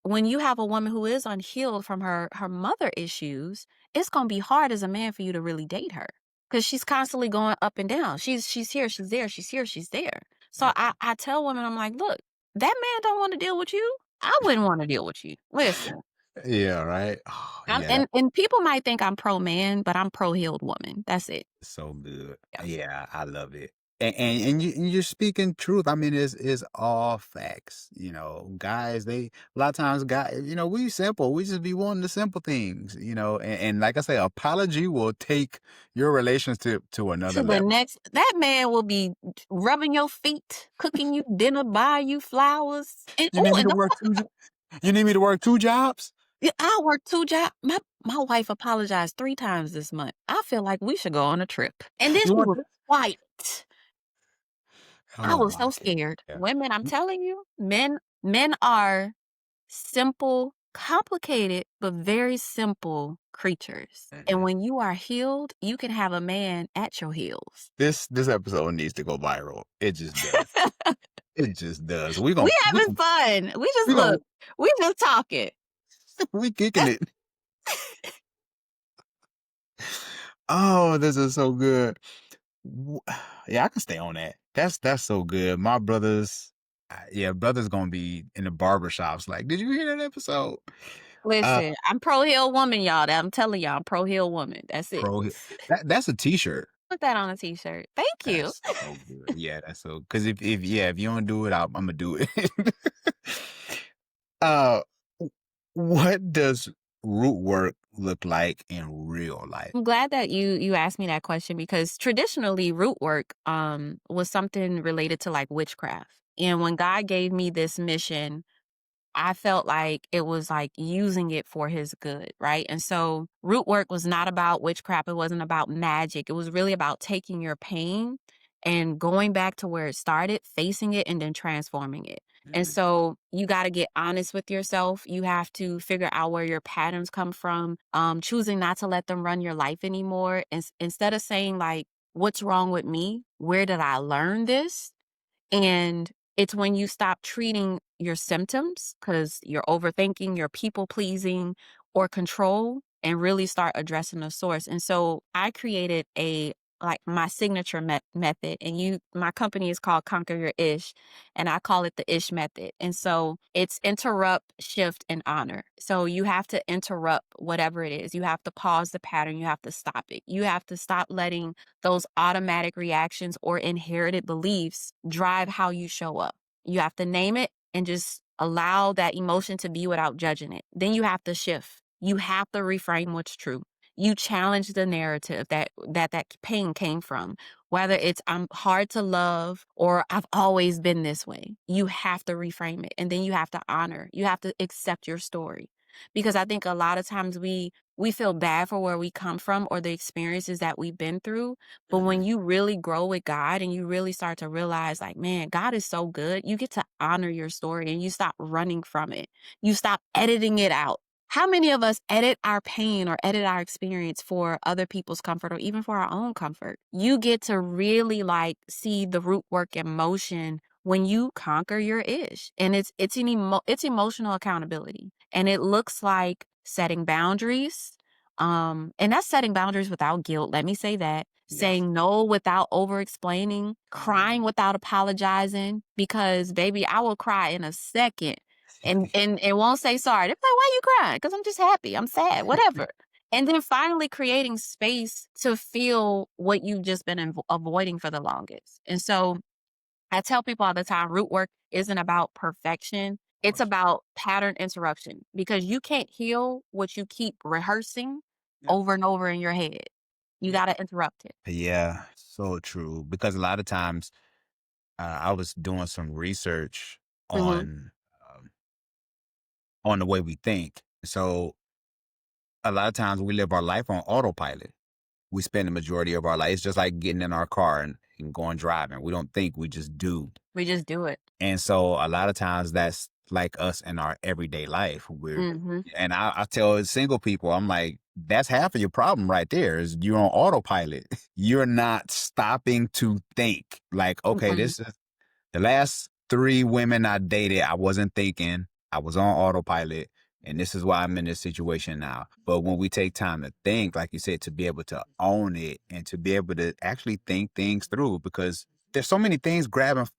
when you have a woman who is unhealed from her mother issues, it's going to be hard as a man for you to really date her, because she's constantly going up and down. She's here, she's there, she's here, she's there. So I tell women, I'm like, look, that man don't want to deal with you. I wouldn't want to deal with you. Listen, Yeah, right. Oh, I'm, yeah, and people might think I'm pro man, but I'm pro healed woman. That's it. so good. Yeah. Yeah, I love it. And you're speaking truth. I mean, it's all facts. Guys, a lot of times, guys, we simple. We just be wanting the simple things. And like I say, apology will take your relationship to another To the level. next, that man will be rubbing your feet, cooking you dinner, buying you flowers, and You need me and to don't work you need me to work 2 jobs? yeah, I work 2 jobs. My wife apologized 3 times this month. I feel like we should go on a trip. And then You she want was this? quiet. I Oh was my so scared. God. Women, I'm telling you, men are simple, complicated, but very simple creatures. And Mhm. when you are healed, you can have a man at your heels. This episode needs to go viral. It just does. It just does. We're We gonna we having gonna fun. We just we gonna look, we just talking. we kicking it. Oh, this is so good. W- Yeah, I can stay on that. That's so good. My brothers, yeah, brothers gonna be in the barber shops. Like, did you hear that episode? Uh, Listen, I'm pro heel woman, y'all. I'm telling y'all, I'm pro heel woman. That's it. pro. That's a T-shirt. Put that on a t-shirt. Thank you. That's so good. Yeah, that's so. Because if you don't do it, I'm gonna do it. uh, w- what does root work look like in real life? I'm glad that you asked me that question, because traditionally root work was something related to like witchcraft. And when God gave me this mission, I felt like it was like using it for his good, right? And so root work was not about witchcraft. It wasn't about magic. It was really about taking your pain and going back to where it started, facing it, and then transforming it. And Mhm. so you got to get honest with yourself. You have to figure out where your patterns come from, choosing not to let them run your life anymore. And instead of saying, like, what's wrong with me? Where did I learn this? And it's when you stop treating your symptoms because you're overthinking, you're people pleasing or control and really start addressing the source. And so I created my signature method, and my company is called Conquer Your Ish, and I call it the Ish method. And so it's interrupt, shift, and honor. So you have to interrupt whatever it is. You have to pause the pattern. You have to stop it. You have to stop letting those automatic reactions or inherited beliefs drive how you show up. You have to name it and just allow that emotion to be without judging it. Then you have to shift. You have to reframe what's true. You challenge the narrative that pain came from, whether it's I'm hard to love or I've always been this way. You have to reframe it, and then you have to honor. You have to accept your story, because I think a lot of times we feel bad for where we come from or the experiences that we've been through. But when Mhm. you really grow with God and you really start to realize, like, man, God is so good, you get to honor your story and you stop running from it. You stop editing it out. How many of us edit our pain or edit our experience for other people's comfort or even for our own comfort? You get to really like see the root work in motion when you conquer your ish. And it's emotional accountability. And it looks like setting boundaries. And that's setting boundaries without guilt. Let me say that. Yes. Saying no without over explaining, crying without apologizing, because baby, I will cry in a second and won't say sorry. They're like, why you crying? Because I'm just happy. I'm sad, whatever. And then finally creating space to feel what you've just been avoiding for the longest. And so I tell people all the time, root work isn't about perfection. It's Course. about pattern interruption, because you can't heal what you keep rehearsing Yeah. over and over in your head. You Yeah. got to interrupt it. Yeah. So true. Because a lot of times, I was doing some research Hmm. on um, on the way we think. So a lot of times we live our life on autopilot. We spend the majority of our life. It's just like getting in our car and going driving. We don't think, we just do. We just do it. And so a lot of times that's like us in our everyday life. Hmm. And I tell single people, I'm like, that's half of your problem right there is you're on autopilot. You're not stopping to think like, okay, Mm-mm. this is the last 3 women I dated. I wasn't thinking. I was on autopilot. And this is why I'm in this situation now. But when we take time to think, like you said, to be able to own it and to be able to actually think things through, because there's so many things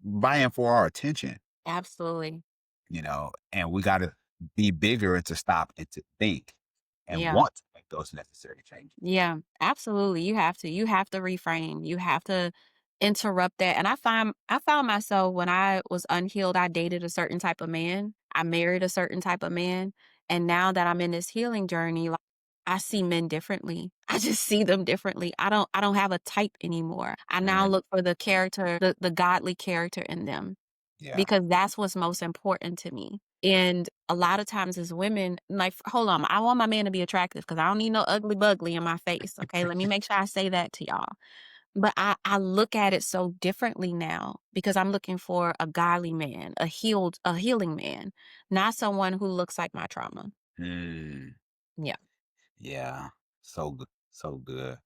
vying for our attention, Absolutely. and we got to be bigger and to stop and to think and Yeah. want to make those necessary changes. Yeah, absolutely. You have to. You have to reframe. You have to interrupt that. And I found myself when I was unhealed, I dated a certain type of man. I married a certain type of man. And now that I'm in this healing journey, like, I see men differently. I just see them differently. I don't have a type anymore. I now Mhm. look for the character, the godly character in them, Yeah. because that's what's most important to me. And a lot of times as women, like, hold on, I want my man to be attractive because I don't need no ugly bugly in my face. Okay. Let me make sure I say that to y'all. But I look at it so differently now because I'm looking for a godly man, a healing man, not someone who looks like my trauma. Mm, Yeah. yeah. So good. So good.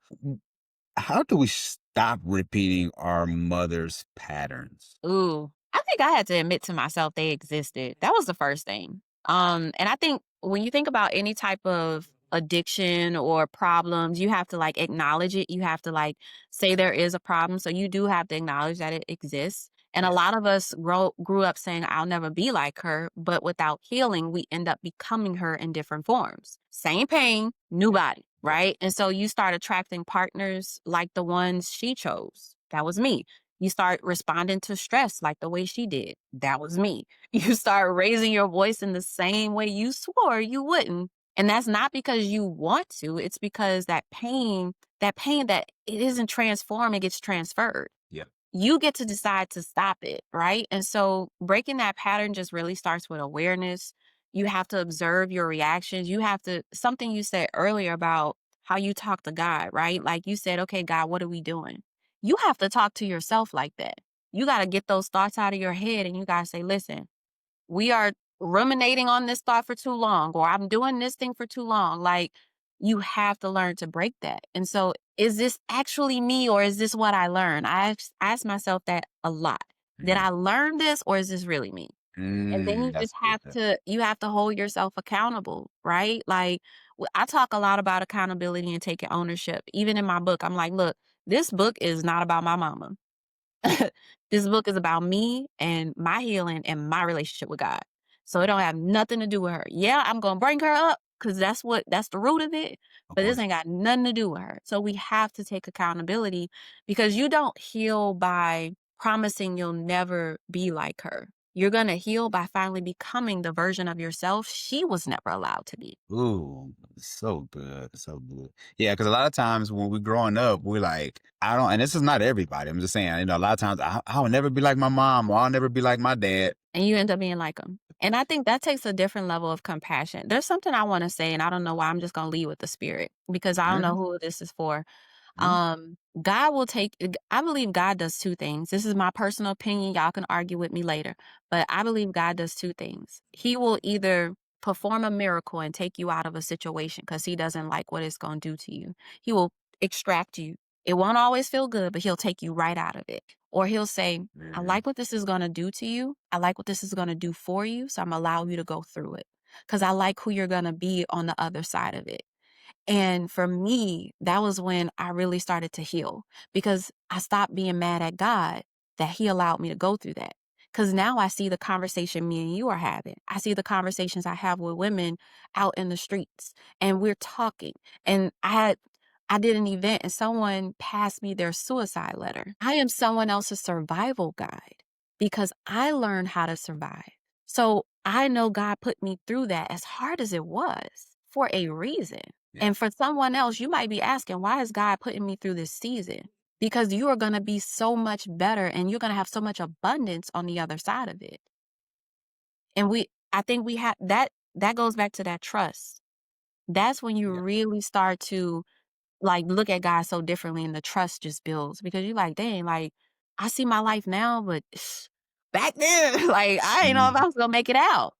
How do we stop repeating our mother's patterns? Ooh, I think I had to admit to myself they existed. That was the first thing. And I think when you think about any type of addiction or problems, you have to like acknowledge it. You have to like say there is a problem. So you do have to acknowledge that it exists. And a Yeah. lot of us grew up saying, I'll never be like her. But without healing, we end up becoming her in different forms. Same pain, new Yeah. body, Yeah. right? And so you start attracting partners like the ones she chose. That was me. You start responding to stress like the way she did. That was me. You start raising your voice in the same way you swore you wouldn't. And that's not because you want to, it's because that pain that it isn't transformed, it gets transferred. Yeah. You get to decide to stop it, right? And so breaking that pattern just really starts with awareness. You have to observe your reactions. You have to, something you said earlier about how you talk to God, right? Like you said, okay, God, what are we doing? you have to talk to yourself like that. You got to get those thoughts out of your head and you got to say, listen, we are ruminating on this thought for too long, or I'm doing this thing for too long. Like, you have to learn to break that. And so, is this actually me or is this what I learned? I ask myself that a lot. Did Mhm. I learn this or is this really me? And then you just That's have good. to hold yourself accountable, right? Like, I talk a lot about accountability and taking ownership. Even in my book, I'm like, look, this book is not about my mama. This book is about me and my healing and my relationship with God. So it don't have nothing to do with her. Yeah, I'm gonna bring her up because that's the root of it. Of But this course. ain't got nothing to do with her. So we have to take accountability because you don't heal by promising you'll never be like her. You're gonna heal by finally becoming the version of yourself she was never allowed to be. Ooh, so good, so good. Yeah, because a lot of times when we're growing up, we're like, I don't, and this is not everybody. I'm just saying, a lot of times I'll never be like my mom, or I'll never be like my dad. And you end up being like them. And I think that takes a different level of compassion. There's something I wanna say, and I don't know why, I'm just gonna lead with the spirit because I don't know Mhm, who this is for. mhm, God will take I believe God does 2 things. This is my personal opinion, y'all can argue with me later, but I believe God does 2 things. He will either perform a miracle and take you out of a situation because he doesn't like what it's gonna do to you. He will extract you. It won't always feel good, but he'll take you right out of it. Or he'll say, "I mhm. like what this is gonna do to you. I like what this is gonna do for you, so I'm allowing you to go through it because I like who you're gonna be on the other side of it." And for me, that was when I really started to heal because I stopped being mad at God that He allowed me to go through that. Because now I see the conversation me and you are having. I see the conversations I have with women out in the streets, and we're talking. And I did an event and someone passed me their suicide letter. I am someone else's survival guide because I learned how to survive. So I know God put me through that as hard as it was for a reason. Yeah, And for someone else, you might be asking, why is God putting me through this season? Because you are going to be so much better and you're going to have so much abundance on the other side of it. And I think we have that goes back to that trust. That's when you yeah. really start to like look at God so differently and the trust just builds because you're like, dang, like I see my life now, but back then, like I didn't know if Mhm. I was gonna make it out.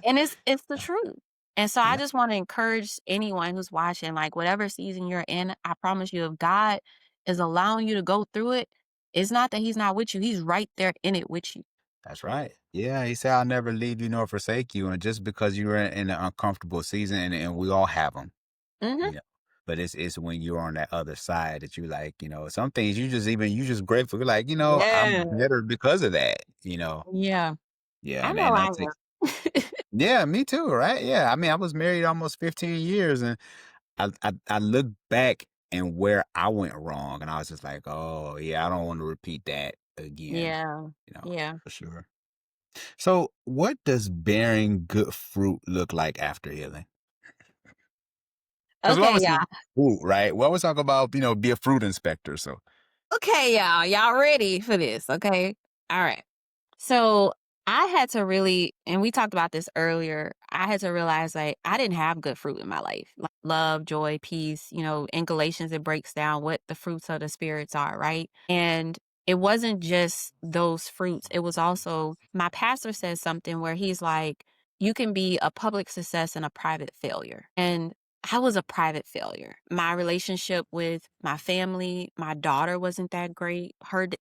And it's the truth. And so I Yeah, just want to encourage anyone who's watching, like whatever season you're in, I promise you, if God is allowing you to go through it, it's not that He's not with you. He's right there in it with you. that's right. Yeah, he said, "I'll never leave you nor forsake you." And just because you're in an uncomfortable season, and we all have them, Hmm. you know. But it's when you're on that other side that you like, some things you just grateful. You're like, I'm Yeah. better because of that. Yeah. Yeah, I and know and I that takes. am. Yeah, me too, right? Yeah, I mean, I was married almost 15 years, and I look back and where I went wrong, and I was just like, oh yeah, I don't want to repeat that again. Yeah. Yeah. For sure. So, what does bearing good fruit look like after healing? Because we Okay, always see y'all. fruit, right? We always talk about, be a fruit inspector. So, Okay, y'all. Y'all ready for this? Okay. All right. So I had to really, and we talked about this earlier, I had to realize like I didn't have good fruit in my life. Like love, joy, peace, in Galatians, it breaks down what the fruits of the spirits are, right? And it wasn't just those fruits. It was also my pastor says something where he's like, you can be a public success and a private failure. And I was a private failure. My relationship with my family, my daughter wasn't that great.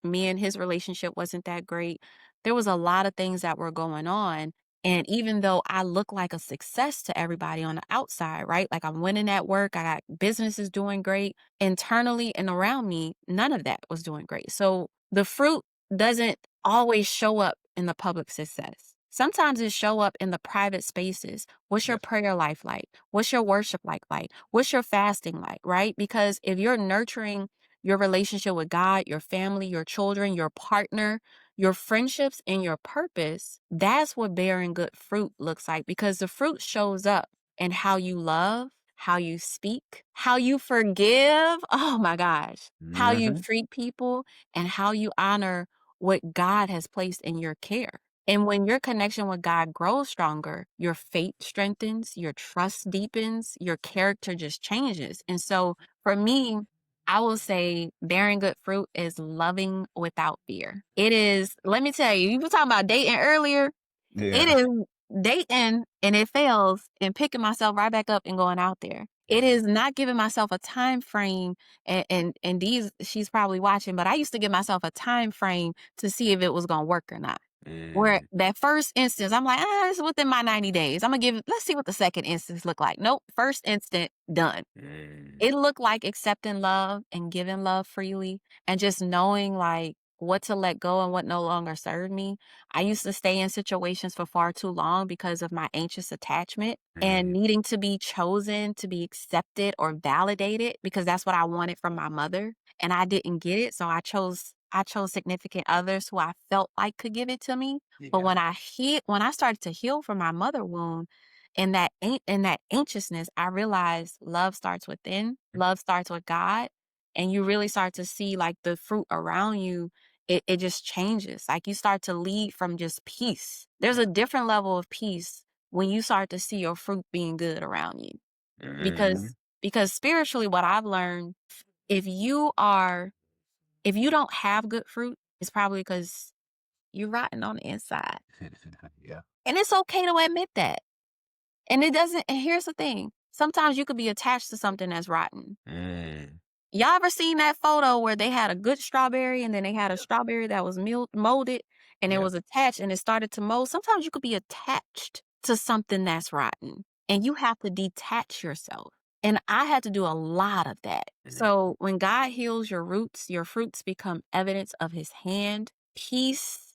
Me and his relationship wasn't that great. There was a lot of things that were going on. And even though I look like a success to everybody on the outside, right? Like I'm winning at work, I got businesses doing great. Internally and around me, none of that was doing great. So the fruit doesn't always show up in the public success. Sometimes it show up in the private spaces. What's your yeah. prayer life like? What's your worship like? What's your fasting like, right? Because if you're nurturing your relationship with God, your family, your children, your partner, your friendships, and your purpose, that's what bearing good fruit looks like because the fruit shows up in how you love, how you speak, how you forgive. Oh my gosh. How you Hmm. treat people and how you honor what God has placed in your care. And when your connection with God grows stronger, your faith strengthens, your trust deepens, your character just changes. And so for me, I will say bearing good fruit is loving without fear. It is, let me tell you, you were talking about dating earlier. It Yeah. is dating and it fails and picking myself right back up and going out there. It is not giving myself a time frame and these she's probably watching, but I used to give myself a time frame to see if it was gonna work or not. Where Mm, that first instance, I'm like, it's within my 90 days. I'm gonna give let's see what the second instance look like. Nope, first instant, done. mm, It looked like accepting love and giving love freely and just knowing like what to let go and what no longer served me. I used to stay in situations for far too long because of my anxious attachment and mm, needing to be chosen, to be accepted or validated because that's what I wanted from my mother and I didn't get it. So I chose significant others who I felt like could give it to me. But yeah. when I started to heal from my mother wound, in that anxiousness, I realized love starts within, love starts with God, and you really start to see like the fruit around you. It just changes. Like you start to lead from just peace. There's a different level of peace when you start to see your fruit being good around you. Mm. Because spiritually, what I've learned, if you are if you don't have good fruit, it's probably because you're rotten on the inside. Yeah. And it's okay to admit that. And here's the thing. Sometimes you could be attached to something that's rotten. Mm. Y'all ever seen that photo where they had a good strawberry and then they had a Yep. strawberry that was molded and it Yep. was attached and it started to mold? Sometimes you could be attached to something that's rotten and you have to detach yourself. And I had to do a lot of that. Mm. So when God heals your roots, your fruits become evidence of his hand, peace,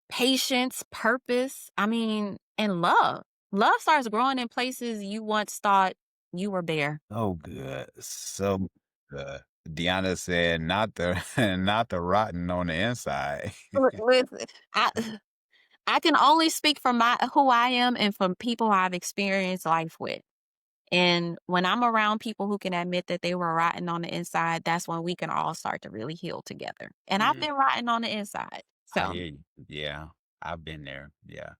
patience, purpose, I mean, and love. Love starts growing in places you once thought you were bare. So good. So good. Deanna said, not the not the rotten on the inside. Listen, I can only speak from my who I am and from people I've experienced life with. And when I'm around people who can admit that they were rotten on the inside, that's when we can all start to really heal together. And I've Mm. been rotten on the inside. I So, hear you. Yeah. I've been there. Yeah.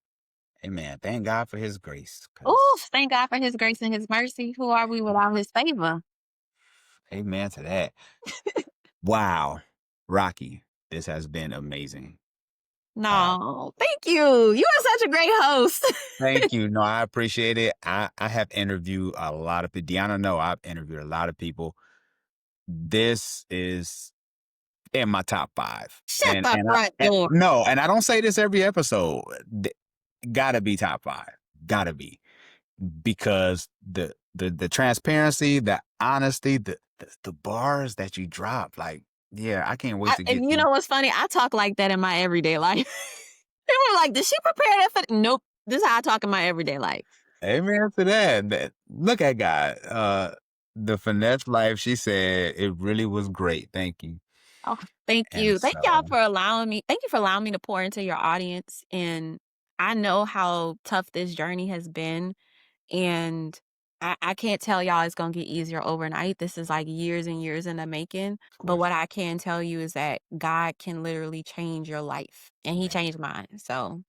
Amen. Thank God for his grace. oh, Cause thank God for his grace and his mercy. Who are we without his favor? amen to that. Wow. Rocky, this has been amazing. Uh No, thank you. You are such a great host. Thank you. No, I appreciate it. I have interviewed a lot of people. Deanna, no, I've interviewed a lot of people. This is in my top 5. Shut the And I front and door. no, and I don't say this every episode. Gotta be top 5. Gotta be. Because the transparency, the honesty, the bars that you drop, like, yeah, I can't wait to get You through. know what's funny? I talk like that in my everyday life. People are like, did she prepare that for? Nope. This is how I talk in my everyday life. Amen to that. Look at God. The finesse life, she said, it really was great. Thank you. Oh, thank And you. Thank y'all so, for allowing me. Thank you for allowing me to pour into your audience. And I know how tough this journey has been. And I can't tell y'all it's gonna get easier overnight. This is like years and years in the making. of But course, what I can tell you is that God can literally change your life. And he amen. changed mine. So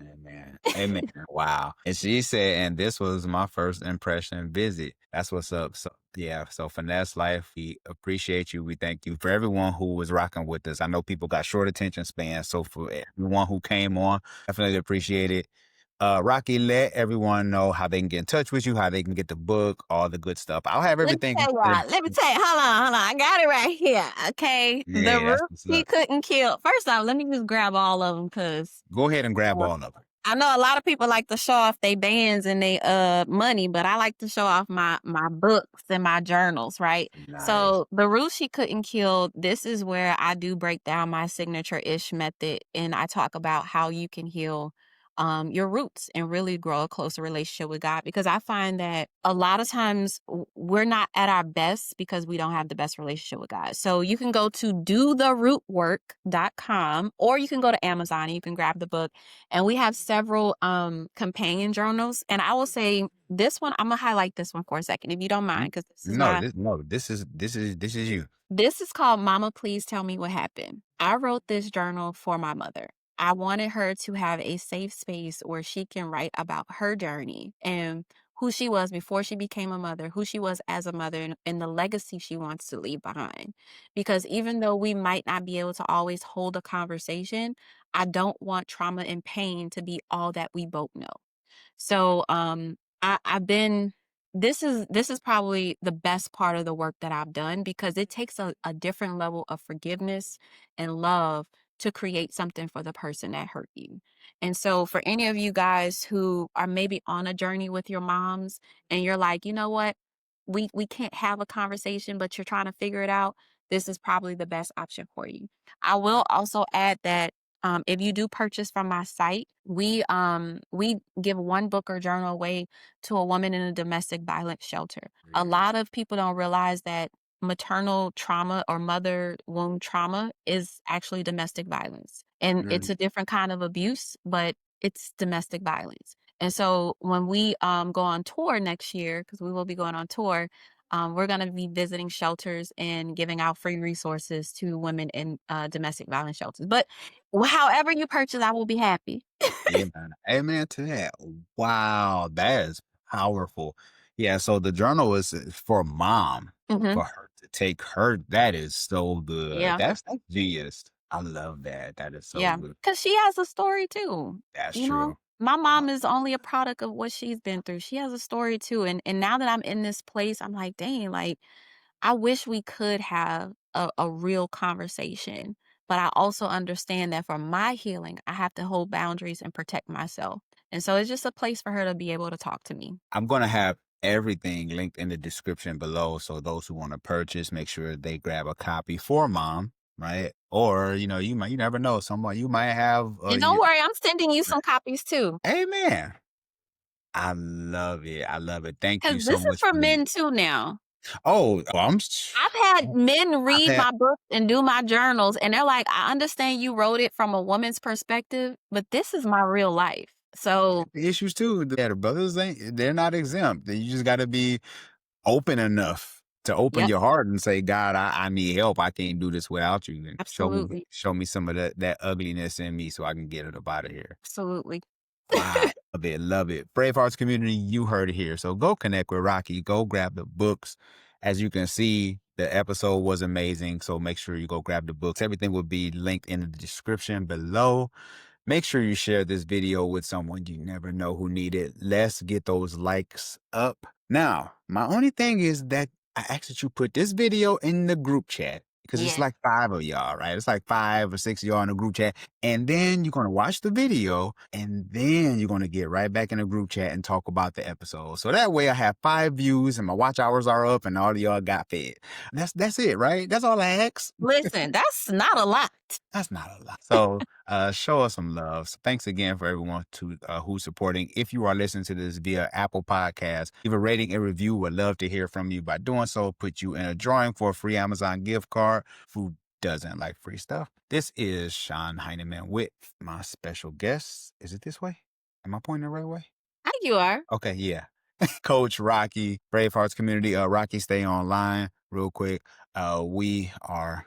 Amen. Amen. Wow. And she said, and this was my first impression visit. That's what's up. So yeah. So finesse life, we appreciate you. We thank you for everyone who was rocking with us. I know people got short attention spans. So for everyone who came on, definitely appreciate it. Rocky, let everyone know how they can get in touch with you, how they can get the book, all the good stuff. I'll have let me everything. tell y'all. Let me tell you. Hold on. I got it right here. Okay. The Yeah, that's roof what's he up. couldn't kill. First off, let me just grab all of them because Go ahead and grab all of them. I know a lot of people like to show off their bands and they money, but I like to show off my books and my journals, right? Nice. So the roof she couldn't kill, this is where I do break down my signature ish method and I talk about how you can heal your roots and really grow a closer relationship with God. Because I find that a lot of times we're not at our best because we don't have the best relationship with God. So you can go to dotherootwork.com or you can go to Amazon and you can grab the book and we have several companion journals. And I will say this one, I'm gonna highlight this one for a second, if you don't mind, because No, this is you. this is called Mama Please Tell Me What Happened. I wrote this journal for my mother. I wanted her to have a safe space where she can write about her journey and who she was before she became a mother, who she was as a mother, and the legacy she wants to leave behind. Because even though we might not be able to always hold a conversation, I don't want trauma and pain to be all that we both know. So, I've been this is probably the best part of the work that I've done because it takes a different level of forgiveness and love to create something for the person that hurt you. And so for any of you guys who are maybe on a journey with your moms and you're like, "You know what? We can't have a conversation, but you're trying to figure it out." This is probably the best option for you. I will also add that if you do purchase from my site, we give one book or journal away to a woman in a domestic violence shelter. A Yeah. lot of people don't realize that maternal trauma or mother wound trauma is actually domestic violence. And it's Mm, a different kind of abuse, but it's domestic violence. And so when we go on tour next year, because we will be going on tour, we're going to be visiting shelters and giving out free resources to women in domestic violence shelters. But however you purchase, I will be happy. amen. Amen to that. Wow, that is powerful. Yeah, so the journal is for mom, Hmm. for her to take her. That is so good. Yeah. That's genius. I love that. That is so Yeah. good. Because she has a story too. That's You know, true. my Uh, mom is only a product of what she's been through. She has a story too. And now that I'm in this place, I'm like, dang, like, I wish we could have a real conversation. But I also understand that for my healing, I have to hold boundaries and protect myself. And so it's just a place for her to be able to talk to me. I'm gonna have everything linked in the description below. So those who want to purchase, make sure they grab a copy for mom, right? Or you never know. Someone you might have And don't worry, I'm sending you some copies too. Amen. I love it. I love it. Thank Because you so this is much for for the men too now. I'm I've had men I've read had my books and do my journals, and they're like, I understand you wrote it from a woman's perspective, but this is my real life. So, issues too. Yeah, the brothers ain't they're not exempt. You just gotta be open enough to open yep, your heart and say, God, I need help. I can't do this without you. And absolutely. show me some of that ugliness in me so I can get it up out of here. Absolutely. Wow. Love it. Love it. Brave Hearts community, you heard it here. So go connect with Rocky. Go grab the books. As you can see, the episode was amazing. So make sure you go grab the books. Everything will be linked in the description below. Make sure you share this video with someone you never know who need it. Let's get those likes up. Now, my only thing is that I asked that you put this video in the group chat because it's Yes. like 5 of y'all, right? It's like 5 or 6 of y'all in the group chat. And then you're going to watch the video and then you're going to get right back in the group chat and talk about the episode. So that way I have 5 views and my watch hours are up and all of y'all got fed. That's it, right? That's all I ask. Listen, that's not a lot. That's not a lot. So show us some love. So thanks again for everyone who's supporting. If you are listening to this via Apple Podcast, give a rating and review. Would love to hear from you. By doing so, put you in a drawing for a free Amazon gift card. Who doesn't like free stuff? This is Sean Heineman with my special guest. Is it this way? Am I pointing the right way? How you are? Okay, yeah. Coach Rocky, Brave Hearts community. Rocky, stay online real quick. We are